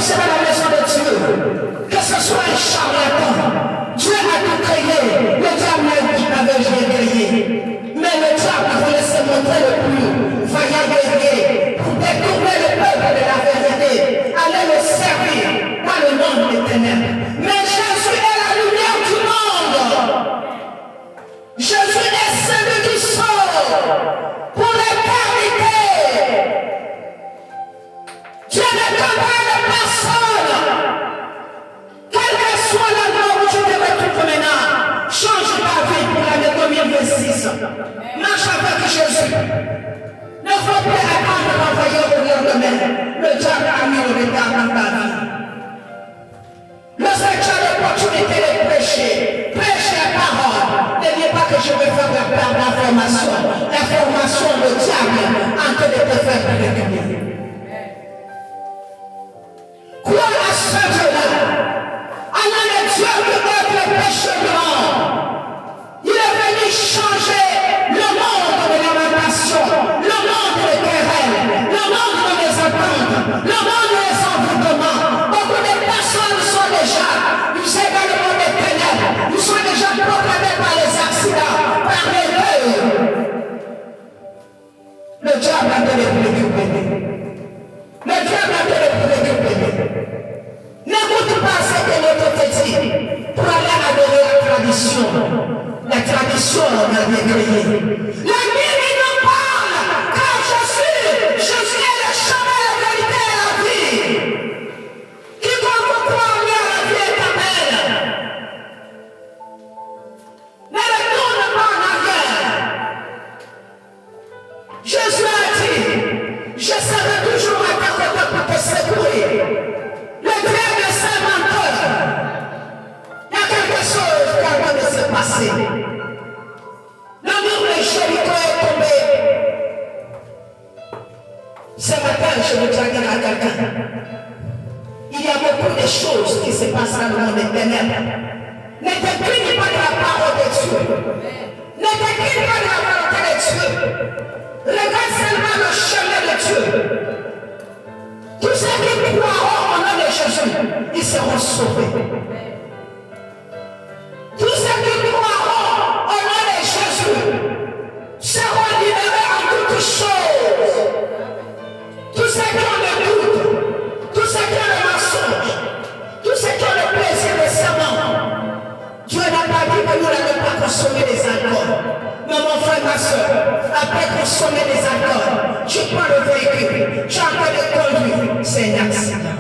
commencer dans la maison de Dieu, que ce soit un charlatan, Dieu a tout créé, le diable n'avait jamais créé. Mais le diable voulait se montrer le plus vaillant guerrier pour détourner le peuple de la vérité, aller le servir dans le monde des ténèbres. Mais Jésus est la lumière du monde. Jésus est celui qui sort pour l'éternité. Dieu ne condamne personne. Quelle que soit la mort où tu te retrouves maintenant, change ta vie pour l'année 2026. Marche avec Jésus. Ne faut plus attendre d'envoyer au lendemain. Le diable a mis le retard dans ta vie. Lorsque tu as l'opportunité de prêcher, prêche la parole. Ne dis pas que je vais faire perdre l'information. L'information, le diable en train de te faire pérégriner. Crois à ce Dieu-là. Alors le Dieu de notre péchement, il est venu changer le monde de lamentation, le monde de querelles, le monde de désentente, le monde des envoûtements. Beaucoup de personnes sont déjà, nous sommes dans le monde des ténèbres, nous sommes déjà proclamés par les accidents, par les deuils. Le diable a donné pour les préoccuper. Le diable a donné pour les préoccuper. N'écoute pas ce que l'autre te dit pour aller adorer la tradition. La tradition, on a bien créé. La Bible nous parle car Jésus est le chemin, la vérité et la vie. Quiconque croit en lui a la vie éternelle. Ne retourne pas en arrière. Jésus a dit, je serai toujours à ta côté pour te secourir. Le Dieu de Saint-Menteur, il y a quelque chose qui a de se passer. Le mur de Jéricho est tombé. Ce matin, je veux dire à quelqu'un, il y a beaucoup de choses qui se passent dans le monde des ténèbres. Ne t'écris pas de la parole de Dieu. Ne t'écris pas de la volonté de Dieu. Regarde seulement le chemin de Dieu. Tous ceux qui croiront au nom de Jésus, ils seront sauvés. Tous ceux qui croiront au nom de Jésus seront libérés en toutes choses. Tous ceux qui ont le doute, tous ceux qui ont le mensonge, tous ceux qui ont le plaisir de serment. Dieu n'a pas dit que nous n'allons pas consommer les alcools. Mais mon frère, ma soeur, après consommer les alcools, tu prends le véhicule, tu es en train de conduire, c'est un accident.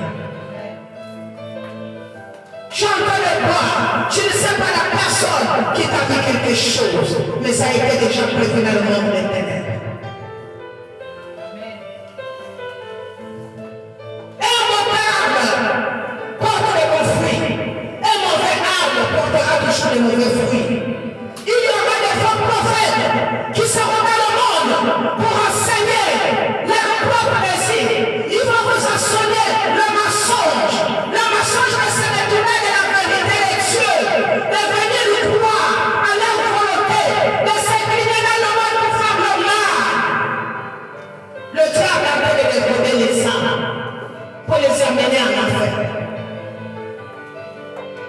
Tu es en train de boire, tu ne sais pas la personne qui t'a dit quelque chose, mais ça a été déjà prévu dans le monde des ténèbres. Un mauvais arbre porte de bons fruits, un mauvais arbre portera toujours de mauvais fruits. Il y aura des faux prophètes qui seront dans le monde pour enseigner leur propre récit. Ils vont vous enseigner le mensonge. Le mensonge va se détourner de la vérité de Dieu, de venir croire à leur volonté, de s'incliner dans le monde pour faire le mal. Le diable a donné de donner les âmes pour les amener en enfer.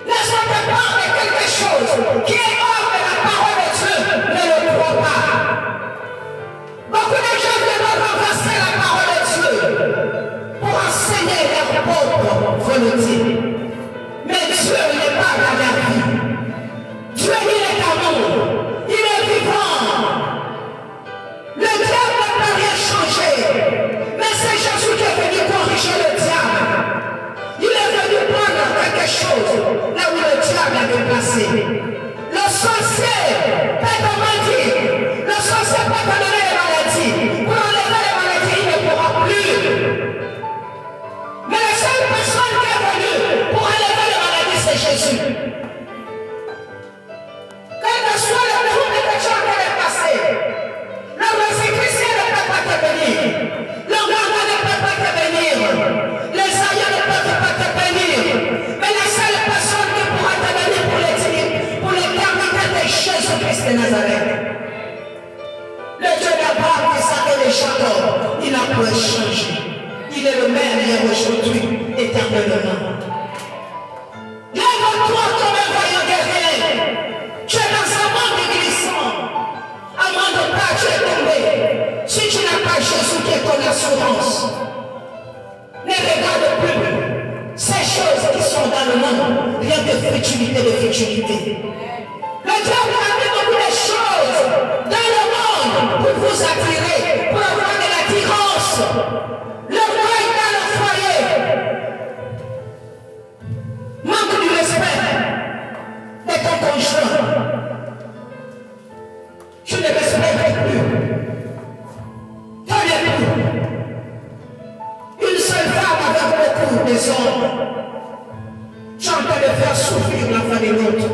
Laisse-moi te parler de quelque chose qui est hors de la parole de Dieu, ne le crois pas. Beaucoup de gens veulent renverser la parole de Dieu pour enseigner leur propre volonté. Mais Dieu n'est pas dans la vie. Dieu, il est amour. Il est vivant. Le diable ne peut rien changer. Mais c'est Jésus qui est venu corriger le diable. Il est venu prendre quelque chose là où le diable avait placé. Le sorcier peut te mentir. Le sorcier peut te donner les maladies. Pour enlever les maladies, il ne pourra plus. Mais la seule personne qui est venue pour enlever les maladies, c'est Jésus. Quel que soit le trouble que tu as en train de passer, le résécrissé ne peut pas te bénir. Le gardien ne peut pas te bénir. Les aïeux ne peuvent pas te bénir. Mais la seule personne qui pourra te bénir pour l'éternité de Jésus-Christ de Nazareth. Le Dieu d'Abraham, d'Isaac et de Jacob, il n'a pas changé. Il est le même hier, aujourd'hui et éternellement. Lève-toi comme un vaillant guerrier. Tu es dans un monde glissant. Avant de pas, tu es tombé. Si tu n'as pas Jésus qui est ton assurance, ne regarde plus ces choses qui sont dans le monde, rien de futilité, de futilité. Le diable a mis beaucoup de choses dans le monde pour vous attirer, pour avoir de l'attirance. L'orgueil dans le foyer, manque du respect de ton conjoint. Tu ne respectes plus ton époux. Une seule femme avec beaucoup des hommes. Tu es en train de faire souffrir la femme de l'autre.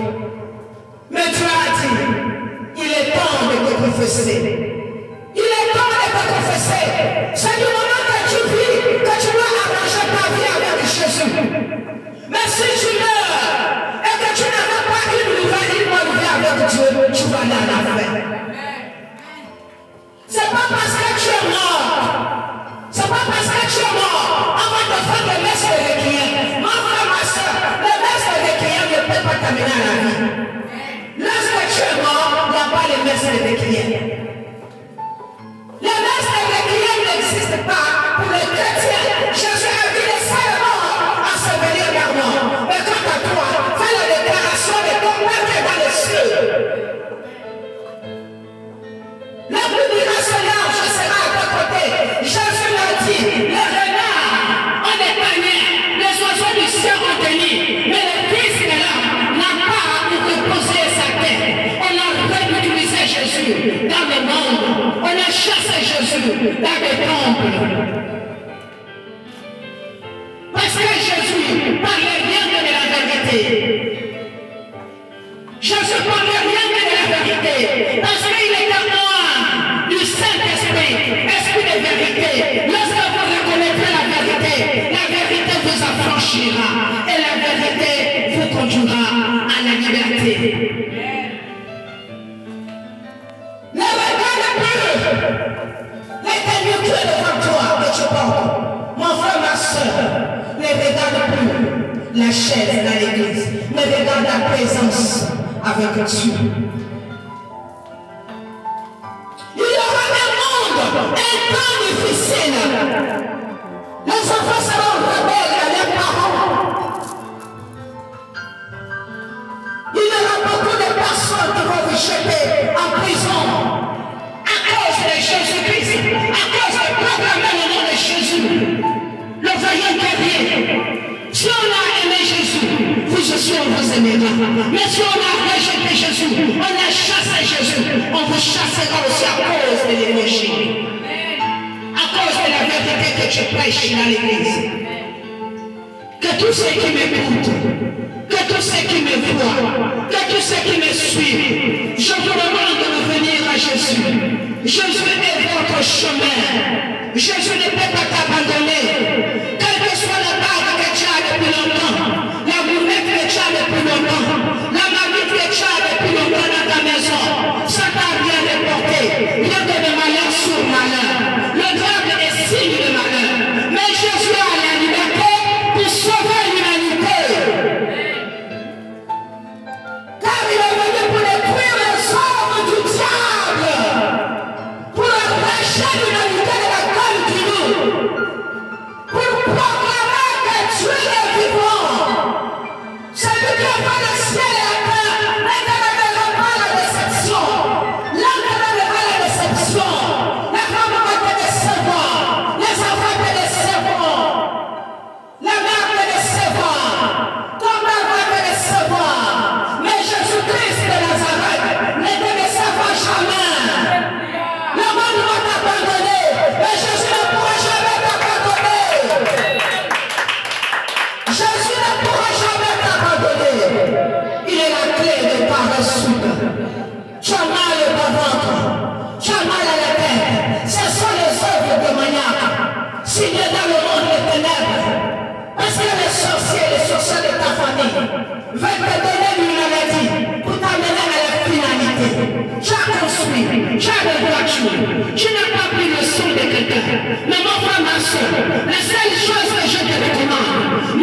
Mais Dieu a dit, il est temps de te confesser. Il est temps de te confesser. C'est du moment que tu vis que tu dois arranger ta vie avec Jésus. Mais si tu meurs et que tu n'as pas une bonne vie avec Dieu, tu vas aller à la fin. C'est pas parce que tu es mort. C'est pas parce que tu es mort avant de faire le messe de requiem. Mon frère, ma soeur, le messe de requiem ne peut pas t'amener à la vie. Lorsque tu es mort, il n'y a pas le messe de requiem. Le messe de requiem n'existe pas pour les chrétiens. Jésus a dit les seuls morts à se venir vers moi. Mais quant à toi, fais la déclaration de ton Père qui est dans les cieux. La Bible dira cela, je serai à ta côté. Jésus l'a dit, les renards ont épargné, les oiseaux du ciel ont tenu, mais le Fils de l'homme n'a pas pour reposer sa tête. On a ridiculisé Jésus dans le monde, on a chassé Jésus dans les temples. Parce que Jésus parlait rien que de la vérité. Jésus parlait rien que de la vérité. Parce qu'il est à moi. Du Saint-Esprit, esprit de vérité. Lorsque vous reconnaîtrez la vérité vous affranchira et la vérité vous conduira à la liberté. Ne regarde plus l'éternité devant toi que tu portes. Mon frère, ma soeur, ne regarde plus la chaise dans l'église, mais regarde la présence avec Dieu. Un temps difficile. Les enfants seront rebelles à leurs parents. Il y aura beaucoup de personnes qui vont vous jeter en prison à cause de Jésus-Christ, à cause de proclamer le nom de Jésus, le vaillant guerrier. Si on a aimé Jésus, vous aussi on vous aimera. Mais si on a rejeté Jésus, on a chassé Jésus, on vous chassera aussi à cause de l'évangile. À cause de la vérité que tu prêches dans l'église. Que tous ceux qui m'écoutent, que tous ceux qui me voient, que tous ceux qui me suivent, je vous demande de venir à Jésus. Jésus est votre chemin. Jésus ne peut pas t'abandonner. Quelle que soit la barre que tu as depuis longtemps, la gourmette que tu as depuis longtemps, la marmite que tu as depuis longtemps dans ta maison, ça t'a rien apporté. Rien que de malheur sur malheur. Le diable est signe de malheur. Mais Jésus a la liberté pour sauver l'humanité. Car il est venu pour détruire les œuvres du diable, pour empêcher l'humanité de la gueule du loup, pour proclamer que Dieu est vivant. C'est lui qui a fait le ciel et la terre. N'éternel pas la déception. L'enterrement pas la déception. La femme va te décevoir. Les enfants te décevront. La mère te décevra. Ton père va te décevoir. Mais Jésus-Christ de Nazareth ne te décevra jamais. Le monde va t'abandonner. Mais Jésus ne pourra jamais t'abandonner. Jésus ne pourra jamais t'abandonner. Il est la clé de ta réussite. Tu as mal au ventre. Tu as mal à la tête. Ce sont les œuvres démoniaques signées dans le monde des ténèbres. Parce que les sorciers de ta famille veulent te donner une maladie pour t'amener à la finalité. Tu as construit, tu as des voitures, tu n'as pas pris le son de quelqu'un. Mais mon frère, ma soeur, la seule chose que je te recommande,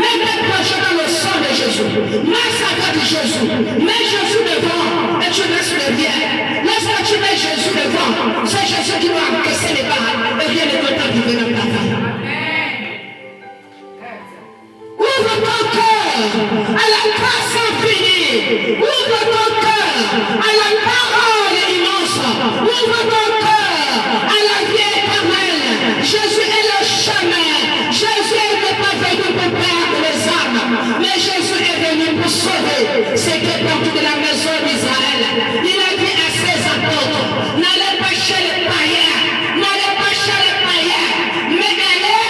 dit Jésus, mets Jésus devant et tu laisses le bien. Lorsque tu mets Jésus devant, c'est Jésus qui va encaisser les barres et rien ne doit t'arriver dans ta vie. Ouvre ton cœur à la grâce infinie. Ouvre ton cœur à la parole immense. Ouvre ton cœur à la vie éternelle. Jésus est le chemin. Jésus n'est pas venu pour perdre les âmes, mais Jésus est venu pour sauver ceux qui est parti de la maison d'Israël. Il a dit à ses apôtres, n'allez pas chez les païens, n'allez pas chez les païens, mais allez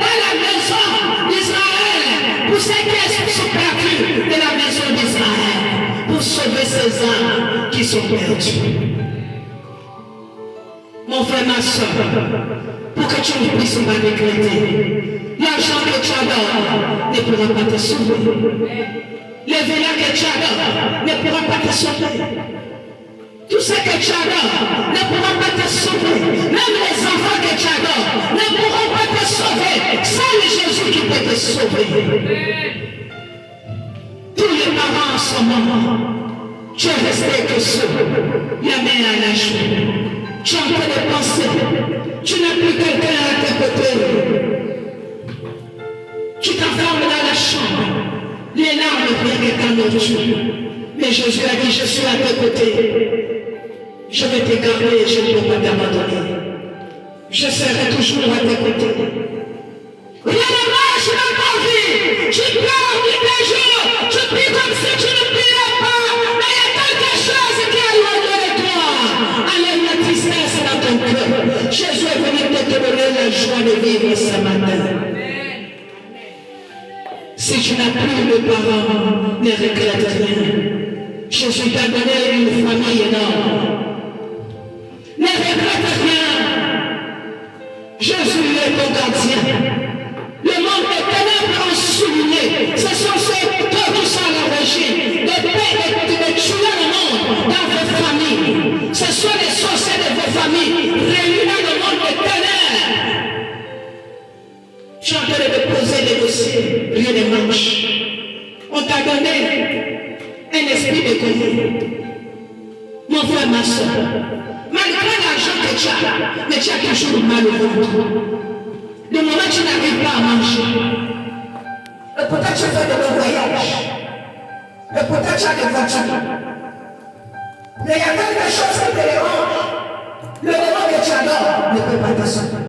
dans la maison d'Israël pour ceux qui sont perdus de la maison d'Israël, pour sauver ces âmes qui sont perdues. Mon frère, ma soeur, pour que tu ne puisses pas regretter, l'argent que tu adores ne pourra pas te sauver. Les villas que tu adores ne pourront pas te sauver. Tout ce que tu adores ne pourra pas te sauver. Même les enfants que tu adores ne pourront pas te sauver. C'est Jésus qui peut te sauver. Tous les parents en ce moment, tu es resté que seul, la main à la joue. Tu es en train de penser, tu n'as plus quelqu'un à tes côtés. Tu t'enfermes dans la chambre, les larmes viennent ta nourriture. Mais Jésus a dit, je suis à tes côtés. Je vais te garder et je ne peux pas t'abandonner. Je serai toujours à tes côtés. Rien ne marche dans ta vie. Tu pleures tous les jours. Tu pries comme si tu ne priais pas. Mais il y a quelque chose qui est éloigné de toi. Alors la tristesse dans ton cœur. Jésus est venu te donner la joie de vivre ce matin. Si tu n'as plus de parents, ne regrette rien. Jésus t'a donné une famille énorme. Ne regrette rien. Jésus est ton gardien. Le monde des ténèbres ont souligné. Ce sont ceux qui sont à l'origine de tuer le monde dans vos familles. Ce sont les sorciers de vos familles réunis dans le monde des ténèbres. Tu es en train de poser des dossiers, rien ne marche. On t'a donné un esprit de colère. Mon frère, ma soeur, malgré l'argent que tu as, mais tu as toujours mal au ventre. Le moment où tu n'arrives pas à manger, peut-être tu fais de bons voyages, peut-être tu as des voitures, mais il y a quelque chose qui te dérange. Le moment que tu adores ne peut pas te sauver.